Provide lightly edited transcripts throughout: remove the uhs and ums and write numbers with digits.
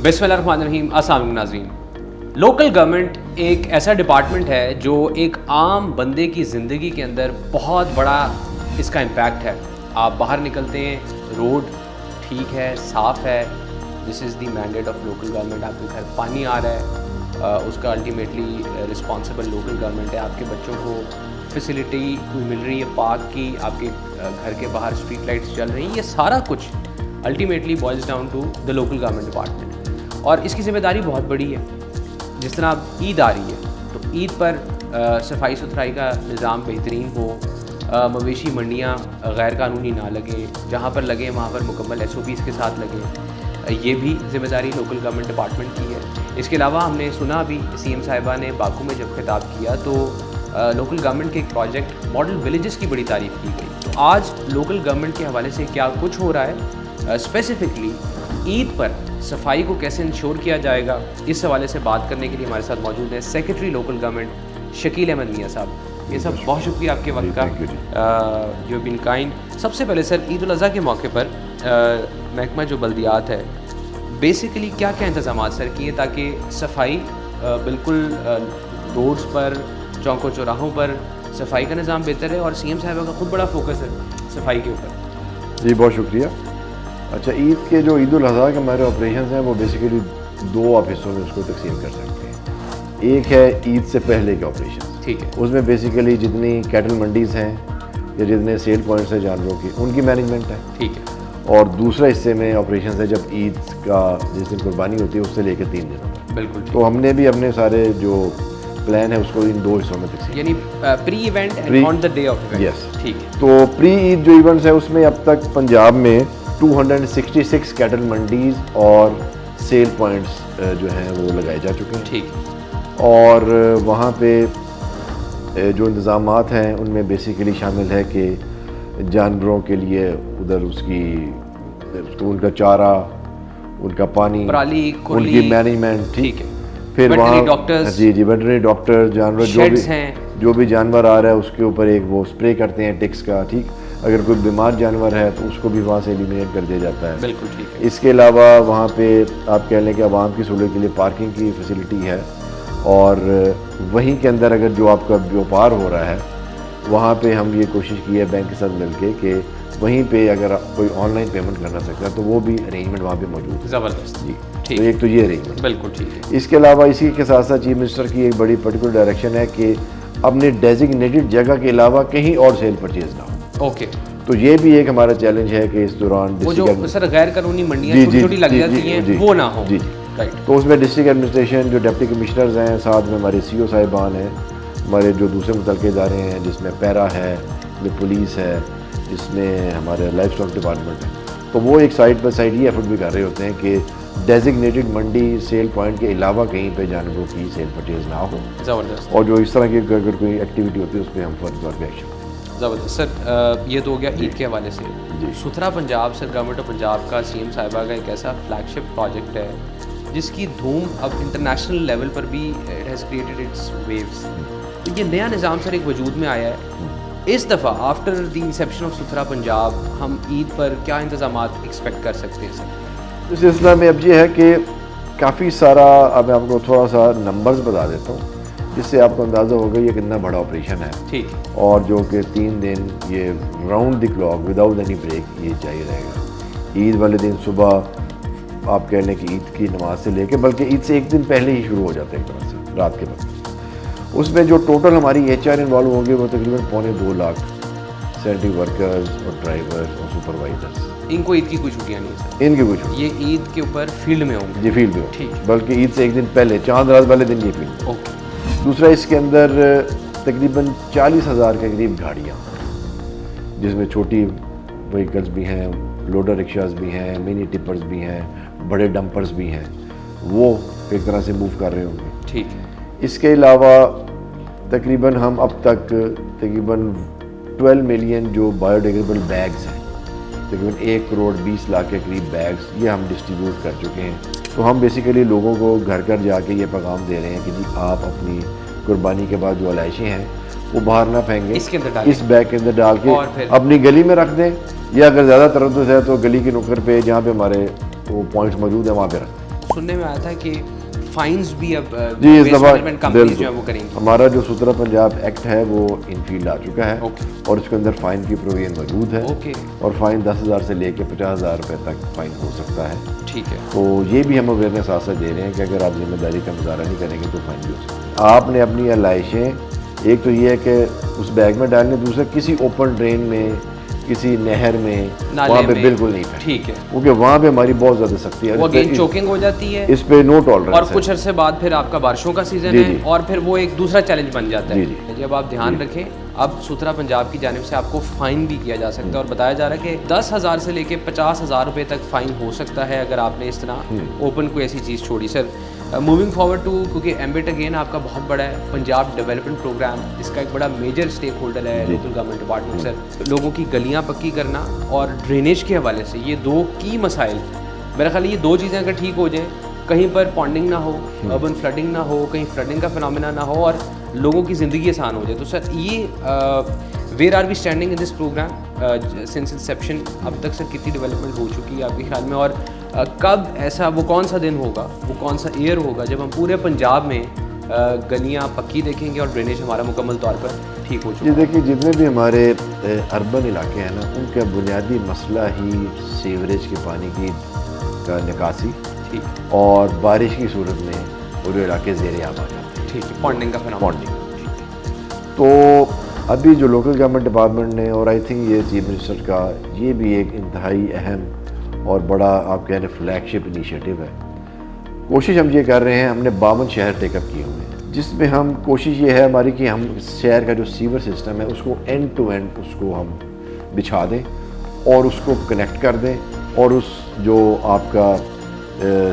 बिस्मिल्लाहिर्रहमानिर्रहीम। अस्सलाम वालेकुम नाज़रीन। लोकल गवर्नमेंट एक ऐसा डिपार्टमेंट है जो एक आम बंदे की ज़िंदगी के अंदर बहुत बड़ा इसका इम्पैक्ट है। आप बाहर निकलते हैं, रोड ठीक है, साफ़ है, this is the mandate of local government. आपके घर पानी आ रहा है, उसका अल्टीमेटली रिस्पॉन्सिबल लोकल गवर्नमेंट है। आपके बच्चों को फैसिलिटी कोई मिल रही है पार्क की, आपके घर के बाहर स्ट्रीट लाइट्स चल रही हैं, ये सारा कुछ ultimately boils down to the local government department. और इसकी ज़िम्मेदारी बहुत बड़ी है। जिस तरह अब ईद आ रही है तो ईद पर सफाई सुथराई का निज़ाम बेहतरीन हो, मवेशी मंडियाँ गैर कानूनी ना लगें, जहाँ पर लगे वहाँ पर मुकम्मल SOPs के साथ लगें, ये भी ज़िम्मेदारी लोकल गवर्नमेंट डिपार्टमेंट की है। इसके अलावा हमने सुना अभी CM साहिबा ने बाकू में जब खिताब किया तो लोकल गवर्नमेंट के एक प्रोजेक्ट मॉडल विलेजेस की बड़ी तारीफ़ की गई। तो आज लोकल गवर्नमेंट के हवाले से क्या कुछ हो रहा है, स्पेसिफ़िकली ईद पर सफाई को कैसे इंश्योर किया जाएगा, इस हवाले से बात करने के लिए हमारे साथ मौजूद है secretary local government Shakeel Ahmed मियाँ साहब। ये सब बहुत शुक्रिया आपके वक्त का, जो बिन काइंड। सबसे पहले सर, ईद उल अज़हा के मौके पर महकमा जो बल्दियात है बेसिकली क्या क्या इंतज़ाम सर किए ताकि सफाई बिल्कुल रोड्स पर, चौकों चौराहों पर सफाई का निज़ाम बेहतर है, और CM साहिबा का खुद बड़ा फोकस है सफाई के ऊपर। जी बहुत शुक्रिया। अच्छा, ईद के जो ईद उल अज़हा के हमारे ऑपरेशन हैं वो बेसिकली दो आप हिस्सों में उसको तकसीम कर सकते हैं। एक है ईद से पहले के ऑपरेशन, ठीक है, उसमें बेसिकली जितनी कैटल मंडीज़ हैं या जितने सेल पॉइंट्स हैं जानवरों की, उनकी मैनेजमेंट है, ठीक है। और दूसरा हिस्से में ऑपरेशन है जब ईद का जिस दिन कुर्बानी होती है उससे लेकर 3 दिनों तक। बिल्कुल। तो हमने भी अपने सारे जो प्लान है उसको इन दो हिस्सों में तकसीम, यानी pre event and on the day of event. Yes, ठीक है। तो प्री ईद जो इवेंट्स है उसमें अब तक पंजाब में 266 कैटल मंडीज़ और सेल पॉइंट्स जो हैं वो लगाए जा चुके हैं। ठीक है। और वहाँ पे जो इंतज़ामात हैं उनमें बेसिकली शामिल है कि जानवरों के लिए उधर उसको उनका चारा, उनका पानी, पराली, उनकी मैनेजमेंट, ठीक है। फिर वहाँ डॉक्टर्स, जी वेटरनरी डॉक्टर, जानवर जो भी जानवर आ रहा है उसके ऊपर एक वो स्प्रे करते हैं टिक्स का, ठीक। अगर कोई बीमार जानवर है तो उसको भी वहाँ से एलिमिनेट कर दिया जाता है। बिल्कुल ठीक है। इसके अलावा वहाँ पे आप कह लें कि आवाम की सहूलियत के लिए पार्किंग की फैसिलिटी है, और वहीं के अंदर अगर जो आपका व्यापार हो रहा है वहाँ पे हम ये कोशिश की है बैंक के साथ मिलके कि वहीं पे अगर कोई ऑनलाइन पेमेंट करना सकता है तो वो भी अरेंजमेंट वहाँ पे मौजूद है। ज़बरदस्त जी, ठीक। तो एक तो ये अरेंजमेंट, बिल्कुल ठीक है। इसके अलावा इसी के साथ साथ चीफ मिनिस्टर की एक बड़ी पर्टिकुलर डायरेक्शन है कि अपने डेजिग्नेटेड जगह के अलावा कहीं और सेल परचेज ना हो। ओके। तो ये भी एक हमारा चैलेंज है कि इस दौरान वो जो सर गैर कानूनी मंडियाँ छोटी-छोटी लग जाती हैं वो ना हो। जी, राइट। तो उसमें डिस्ट्रिक्ट एडमिनिस्ट्रेशन जो डिप्टी कमिश्नर्स हैं, साथ में हमारे CO साहिबान हैं, हमारे जो दूसरे मुतल्लिक़ इदारे हैं जिसमें पैरा है, जिसमें पुलिस है, जिसमें हमारे लाइफ स्टॉक डिपार्टमेंट है, तो वो एक साइड बाई साइड ये एफर्ट भी कर रहे होते हैं कि डेजिग्नेटेड मंडी सेल पॉइंट के अलावा कहीं पे जानवरों की सेल परचेज ना हो। ज़बरदस्त। और जो इस तरह की अगर कोई एक्टिविटी होती है उस पर हम फर्ज तौर पर एक्शन। ज़बरदस्त सर, ये तो हो गया ईद के हवाले से। सुथरा Punjab sir, government of Punjab का CM साहिबा का एक ऐसा फ्लैगशिप प्रोजेक्ट है जिसकी धूम अब इंटरनेशनल लेवल पर भी it has created it's waves. तो ये नया निज़ाम सर एक वजूद में आया है इस दफ़ा आफ्टर द इंसेप्शन ऑफ सुथरा पंजाब। हम ईद पर क्या इंतज़ामात एक्सपेक्ट कर सकते हैं सर? इस सिलसिला में अब ये है कि काफ़ी सारा, अब मैं आपको थोड़ा सा नंबर्स बता देता हूँ जिससे आपको अंदाज़ा होगा ये कितना बड़ा ऑपरेशन है। ठीक। और जो कि 3 दिन ये round the clock without any break ये चाहिए रहेगा। ईद वाले दिन सुबह आप कह लें कि ईद की नमाज से लेके, बल्कि ईद से एक दिन पहले ही शुरू हो जाते हैं एक तरह से रात के वक्त। उसमें जो टोटल हमारी HR इन्वॉल्व होंगे वो तकरीबन 2.25 लाख सैनिटरी वर्कर्स और ड्राइवर्स और सुपरवाइजर्स। इनको ईद की कोई छुट्टियाँ नहीं सर? इनकी कुछ, ये ईद के ऊपर फील्ड में होंगे? जी फील्ड में, ठीक। बल्कि ईद से एक दिन पहले, चांद रात वाले दिन ये फील्ड। ओके। दूसरा, इसके अंदर तकरीबन 40,000 के करीब गाड़ियाँ, जिसमें छोटी व्हीकल्स भी हैं, लोडर रिक्शाज भी हैं, मिनी टिपर्स भी हैं, बड़े डंपर्स भी हैं, वो एक तरह से मूव कर रहे होंगे। ठीक है। इसके अलावा तकरीबन हम अब तक तकरीबन 12 मिलियन जो बायोडिग्रेडेबल बैग्स हैं, तकरीबन 1 करोड़ 20 लाख के करीब बैग्स ये हम डिस्ट्रीब्यूट कर चुके हैं। तो हम बेसिकली लोगों को घर घर जाके ये पैगाम दे रहे हैं कि जी आप अपनी कुर्बानी के बाद जो अलाइशें हैं वो बाहर ना फेंकें, इसके अंदर डालें, इस बैग के अंदर डाल और के अपनी गली में रख दें, या अगर ज़्यादा तरद्दुद है तो गली के नुक्कड़ पे जहाँ पे हमारे वो पॉइंट्स मौजूद हैं वहाँ पे रखें। सुनने में आया था कि फाइन्स भी अब जी इस waste दफ़ा management companies जो है वो करेंगी। हमारा जो सुथरा पंजाब एक्ट है वो इनफील्ड आ चुका है Okay. और इसके अंदर फ़ाइन की प्रोविजन मौजूद है Okay. और फ़ाइन 10,000 से लेकर 50,000 रुपये तक फ़ाइन हो सकता है। ठीक है। तो ये भी हम अवेयरनेस साथ साथ दे रहे हैं कि अगर आप जिम्मेदारी का मुजाहरा नहीं करेंगे तो फाइन भी हो सकता है। आपने अपनी आलाइशें एक तो ये है कि उस बैग में डालने, दूसरा किसी ओपन ड्रेन में, किसी नहर में, नाले वहाँ पे में। बिल्कुल नहीं फेंकना। ठीक है। क्योंकि वहाँ पे हमारी बहुत ज़्यादा सख्ती है। वो इस पे- अगेन चोकिंग हो जाती है इस पे नो टॉलरेंस और है। कुछ अरसे बाद फिर आपका बारिशों का सीजन जी, है जी। और फिर वो एक दूसरा चैलेंज बन जाता है। जी, जब आप ध्यान रखें, अब सुथरा पंजाब की जानिब से आपको फाइन भी किया जा सकता है और बताया जा रहा है कि 10,000 से लेके 50,000 रुपए तक फाइन हो सकता है अगर आपने इस तरह ओपन कोई ऐसी चीज़ छोड़ी। सर मूविंग फॉरवर्ड टू, क्योंकि एम्बिट अगेन आपका बहुत बड़ा है, पंजाब डेवलपमेंट प्रोग्राम, इसका एक बड़ा मेजर स्टेक होल्डर है लोकल गवर्नमेंट डिपार्टमेंट। सर लोगों की गलियाँ पक्की करना और ड्रेनेज के हवाले से ये दो की मसाइल, मेरा ख्याल है ये दो चीज़ें अगर ठीक हो जाएं, कहीं पर पॉन्डिंग ना हो, अर्बन फ्लडिंग ना हो, कहीं फ्लडिंग का फिनोमेना ना हो और लोगों की ज़िंदगी आसान हो जाए। तो सर ये where are we standing in this programme since inception, अब तक सर कितनी डेवलपमेंट हो चुकी है आपके ख्याल में, और कब ऐसा वो कौन सा दिन होगा, वो कौन सा ईयर होगा जब हम पूरे पंजाब में गलियाँ पक्की देखेंगे और ड्रेनेज हमारा मुकम्मल तौर पर ठीक हो चुका ये है? देखिए जितने भी हमारे अर्बन इलाके हैं ना, उनका बुनियादी मसला ही सीवरेज के पानी की का निकासी ठीक और बारिश की सूरत में पूरे इलाके ज़ेरे आब आ जाते हैं। ठीक है, पॉन्डिंग का फिनोमेना। पॉन्डिंग। तो अभी जो लोकल गवर्नमेंट डिपार्टमेंट ने, और आई थिंक ये चीफ मिनिस्टर का ये भी एक इंतहाई अहम और बड़ा आप कह रहे फ्लैगशिप इनिशिएटिव है। कोशिश हम ये कर रहे हैं, हमने 52 शहर टेकअप किए हुए हैं, जिसमें हम कोशिश ये है हमारी कि हम शहर का जो सीवर सिस्टम है उसको एंड टू एंड उसको हम बिछा दें और उसको कनेक्ट कर दें और उस जो आपका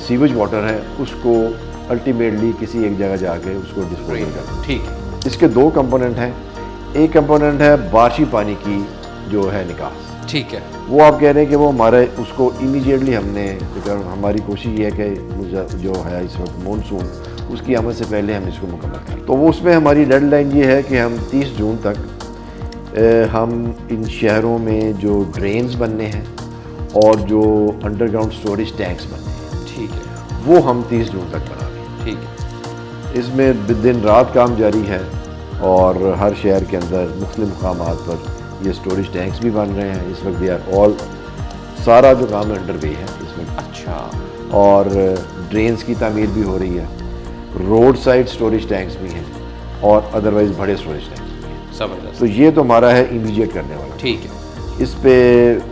सीवेज वाटर है उसको अल्टीमेटली किसी एक जगह जाके उसको डिस्पोजल कर दें। ठीक है। इसके दो कंपोनेंट हैं। एक कंपोनेंट है बारिशी पानी की जो है निकास, ठीक है। वो आप कह रहे हैं कि वो हमारे उसको इमीडिएटली हमने, हमारी कोशिश ये है कि जो है इस वक्त मानसून उसकी आमद से पहले हम इसको मुकम्मल करें। तो वो उसमें हमारी डेडलाइन ये है कि हम 30 जून तक हम इन शहरों में जो ड्रेन्स बनने हैं और जो अंडरग्राउंड स्टोरेज टैंक्स बनने हैं, ठीक है। वो हम 30 जून तक बना लें। ठीक है। इसमें दिन रात काम जारी है और हर शहर के अंदर मुख्तलिफ मकामात पर ये स्टोरेज टैंक्स भी बन रहे हैं। इस वक्त दे आर ऑल, सारा जो काम अंडर वे है इस वक्त। अच्छा। और ड्रेन्स की तामीर भी हो रही है, रोड साइड स्टोरेज टैंक्स भी हैं और अदरवाइज़ बड़े स्टोरेज टैंक्स भी हैं। ज़बरदस्त। तो ये तो हमारा है इमीडिएट करने वाला। ठीक है। इस पे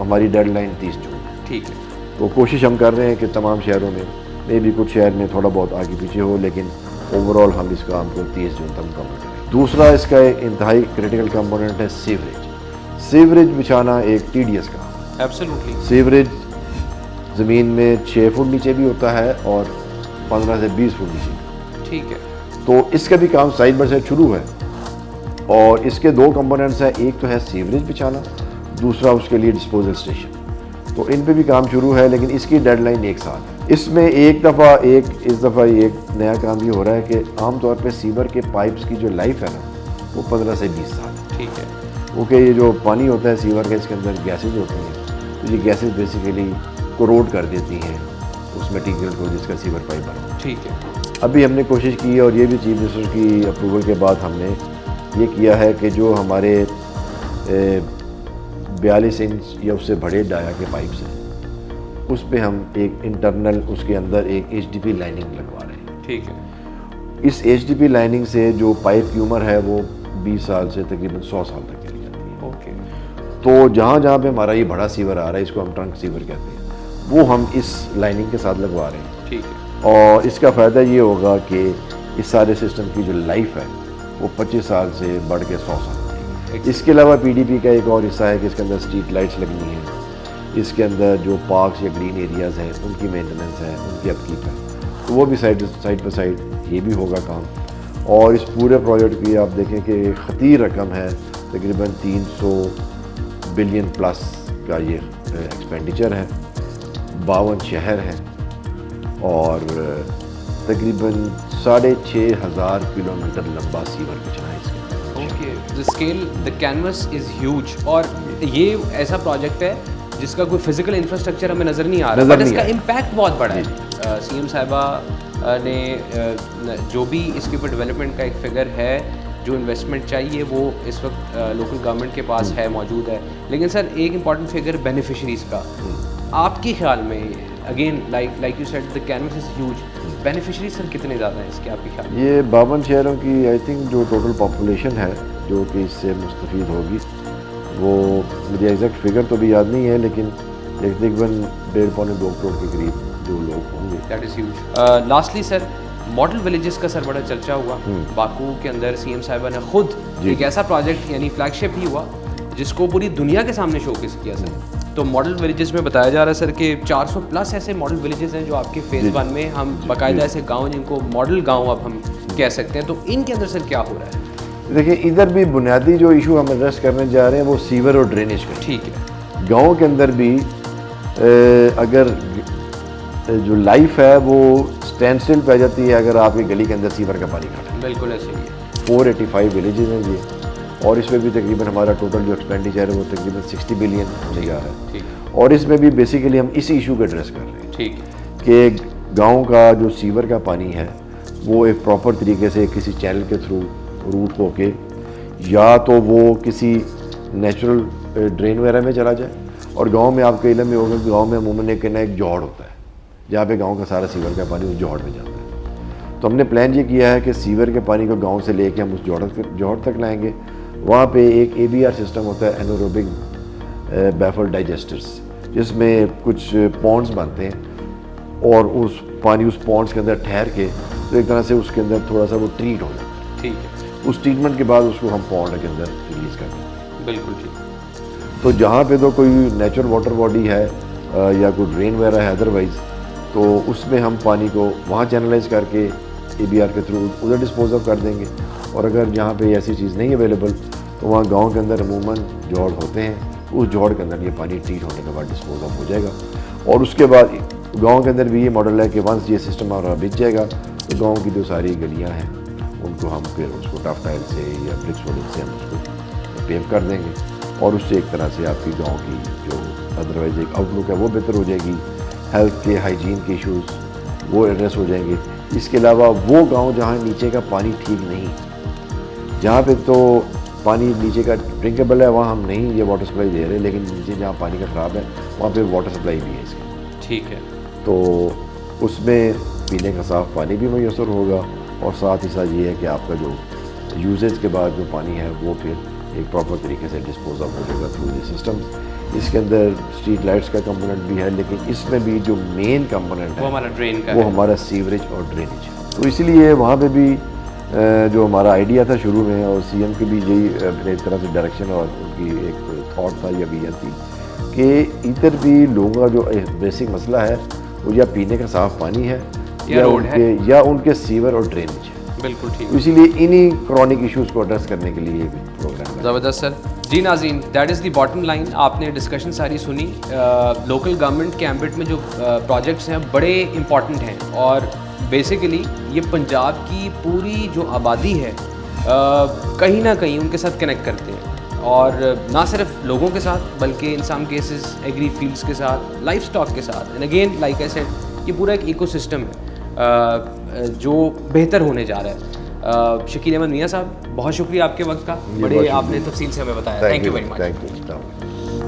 हमारी डेडलाइन 30 जून है। ठीक है। तो कोशिश हम कर रहे हैं कि तमाम शहरों में, मे भी कुछ शहर में थोड़ा बहुत आगे पीछे हो, लेकिन ओवरऑल हम इस काम को 30 जून तक मुकम्मल करें। दूसरा इसका इंतहाई क्रिटिकल कंपोनेंट है सीवरेज। सीवरेज बिछाना एक टीडियस काम है। एब्सोल्युटली। सीवरेज ज़मीन में 6 फुट नीचे भी होता है और 15 से 20 फुट नीचे भी। ठीक है। तो इसका भी काम साइड बाय साइड शुरू है और इसके दो कंपोनेंट्स हैं। एक तो है सीवरेज बिछाना, दूसरा उसके लिए डिस्पोजल स्टेशन। तो इन पे भी काम शुरू है, लेकिन इसकी डेडलाइन 1 साल है। इसमें इस दफ़ा एक नया काम ये हो रहा है कि आमतौर पे सीवर के पाइप्स की जो लाइफ है ना, वो 15 से 20 साल है। ठीक है। क्योंकि ये जो पानी होता है सीवर का, इसके अंदर गैसेज होती हैं, तो ये गैसेज बेसिकली कोरोड कर देती हैं उस मटीरियल को जिसका सीवर पाइप बना। ठीक है। अभी हमने कोशिश की है और ये भी चीफ मिनिस्टर की अप्रूवल के बाद हमने ये किया है कि जो हमारे 42 इंच या उससे बड़े डाया के पाइप्स हैं उस पे हम एक इंटरनल उसके अंदर एक HDP लाइनिंग लगवा रहे हैं। ठीक है। इस HDP लाइनिंग से जो पाइप की उम्र है वो 20 साल से तकरीबन 100 साल तक चली जाती है। ओके। तो जहाँ जहाँ पे हमारा ये बड़ा सीवर आ रहा है, इसको हम ट्रंक सीवर कहते हैं, वो हम इस लाइनिंग के साथ लगवा रहे हैं। ठीक है। और इसका फ़ायदा ये होगा कि इस सारे सिस्टम की जो लाइफ है वो 25 साल से बढ़ के 100 साल होगी। इसके अलावा PDP का एक और हिस्सा है कि इसके अंदर स्ट्रीट लाइट्स लगनी है, इसके अंदर जो पार्क्स या ग्रीन एरियाज़ हैं उनकी मेंटेनेंस है, उनकी अपकीप है, तो वो भी साइड बाई साइड ये भी होगा काम। और इस पूरे प्रोजेक्ट की आप देखें कि खतीर रकम है, तकरीबन 300 बिलियन प्लस का ये एक्सपेंडिचर है, 52 शहर हैं और तकरीबन 6,500 किलोमीटर लंबा सीवर बिछना है इसके अंदर। Okay, the scale, the canvas is huge. और ये ऐसा प्रोजेक्ट है जिसका कोई फिजिकल इंफ्रास्ट्रक्चर हमें नज़र नहीं आ रहा, बट इसका इम्पैक्ट बहुत बड़ा है। सीएम साहिबा ने जो भी इसके ऊपर डेवलपमेंट का एक फिगर है, जो इन्वेस्टमेंट चाहिए वो इस वक्त लोकल गवर्नमेंट के पास है, मौजूद है। लेकिन सर एक इम्पॉर्टेंट फिगर बेनिफिशरीज़ का, आपके ख्याल में again like you said the canvas is huge, beneficiary sir कितने ज़्यादा हैं इसके आपके ख्याल में? ये 52 शहरों की आई थिंक जो टोटल पॉपुलेशन है जो कि इससे मुस्तफ़ीद होगी, वो मुझे एग्जैक्ट फिगर तो भी याद नहीं है, लेकिन तकरीबन 1.5-2 करोड़ के करीब जो लोग होंगे। That is huge. Lastly sir model villages का सर बड़ा चर्चा हुआ बाकू के अंदर। सीएम साहिबा ने खुद एक ऐसा प्रोजेक्ट यानी फ्लैगशिप ही हुआ जिसको पूरी दुनिया के सामने शोकेस किया सर। तो मॉडल विलेजेस में बताया जा रहा है सर कि 400 प्लस ऐसे मॉडल विलेजेस हैं जो आपके फेज़ 1 में हम बाकायदा ऐसे गाँव जिनको मॉडल गाँव अब हम कह सकते हैं, तो इनके अंदर सर क्या हो रहा है? देखिए, इधर भी बुनियादी जो इशू हम एड्रेस करने जा रहे हैं वो सीवर और ड्रेनेज का। ठीक है। गाँव के अंदर भी अगर जो लाइफ है वो स्टैंड स्टिल पे आ जाती है अगर आपकी गली के अंदर सीवर का पानी खड़ा है। बिल्कुल ऐसे ही है। 485 विलेजेस हैं ये, और इसमें भी तकरीबन हमारा टोटल जो एक्सपेंडिचर है वो तकरीबन 60 बिलियन होने जा रहा है। ठीक है। और इसमें भी बेसिकली हम इसी इशू को एड्रेस कर रहे हैं। ठीक है। कि गांव का जो सीवर का पानी है वो एक प्रॉपर तरीके से किसी चैनल के थ्रू रूट होके या तो वो किसी नेचुरल ड्रेन वगैरह में चला जाए, और गांव में आपके इलम में होगा कि गांव में अमूमन एक जोड़ होता है जहाँ पे गांव का सारा सीवर का पानी उस जोड़ में जाता है। तो हमने प्लान ये किया है कि सीवर के पानी को गांव से लेके हम उस जोड़ तक लाएंगे। वहाँ पे एक ABR सिस्टम होता है, एनारोबिक बैफल डाइजेस्टर्स, जिसमें कुछ पॉन्ड्स बनते हैं और उस पानी उस पॉन्ड्स के अंदर ठहर के तो एक तरह से उसके अंदर थोड़ा सा वो ट्रीट हो जाता है। ठीक है। उस ट्रीटमेंट के बाद उसको हम पॉन्ड के अंदर रिलीज़ कर देते हैं। बिल्कुल ठीक। तो जहाँ पे तो कोई नेचुरल वाटर बॉडी है या कोई ड्रेन वगैरह है अदरवाइज़, तो उसमें हम पानी को वहाँ चैनलाइज करके ABR के थ्रू उधर डिस्पोज ऑफ कर देंगे। और अगर जहाँ पे ऐसी चीज़ नहीं अवेलेबल तो वहाँ गांव के अंदर अमूमन जोड़ होते हैं, उस जोड़ के अंदर ये पानी ट्रीट होने के बाद डिस्पोज ऑफ हो जाएगा। और उसके बाद गांव के अंदर भी ये मॉडल है कि वंस ये सिस्टम हमारा बिक जाएगा तो गांव की जो सारी गलियाँ हैं उनको हम फिर उसको टफ टाइल से या ब्रिक्स वोलिंग से हम उसको पेव कर देंगे, और उससे एक तरह से आपकी गाँव की जो अदरवाइज एक आउटलुक है वो बेहतर हो जाएगी। हेल्थ के हाइजीन के इशूज़ वो एड्रेस हो जाएंगे। इसके अलावा वो गांव जहाँ नीचे का पानी ठीक नहीं, जहाँ पे तो पानी नीचे का ड्रिंकेबल है वहाँ हम नहीं ये वाटर सप्लाई दे रहे, लेकिन नीचे जहाँ पानी का ख़राब है वहाँ पे वाटर सप्लाई भी है इसकी। ठीक है। तो उसमें पीने का साफ़ पानी भी मैसर होगा, और साथ ही साथ ये है कि आपका जो यूजेज के बाद जो पानी है वो फिर एक प्रॉपर तरीके से डिस्पोज ऑफ हो जाएगा थ्रू द सिस्टम। इसके अंदर स्ट्रीट लाइट्स का कंपोनेंट भी है, लेकिन इसमें भी जो मेन कंपोनेंट है वो हमारा ड्रेन का वो हमारा सीवरेज और ड्रेनेज है। तो इसलिए वहाँ पे भी जो हमारा आइडिया था शुरू में, और CM की भी यही एक तरह से डायरेक्शन और उनकी एक थॉट था या विजन थी कि इधर भी लोगों का जो बेसिक मसला है वो या पीने का साफ़ पानी है या उनके सीवर और ड्रेनेज है। बिल्कुल ठीक। तो इसीलिए इन्हीं क्रॉनिक इश्यूज़ को एड्रेस करने के लिए भी प्रोग्राम है। ज़बरदस्त सर। जी नाज़रीन, that is the bottom line. आपने डिस्कशन सारी सुनी। लोकल गवर्नमेंट के एम्बिट में जो प्रोजेक्ट्स हैं बड़े इंपॉर्टेंट हैं, और बेसिकली ये पंजाब की पूरी जो आबादी है कहीं ना कहीं उनके साथ कनेक्ट करते हैं, और ना सिर्फ लोगों के साथ बल्कि इन सम केसेस एग्री फील्ड्स के साथ, लाइफ स्टॉक के साथ। And again like I said ये पूरा एक इकोसिस्टम है जो बेहतर होने जा रहा है। शकील अहमद मियाँ साहब, बहुत शुक्रिया आपके वक्त का, बड़े आपने तफसील से हमें बताया। Thank you very much. Thank you.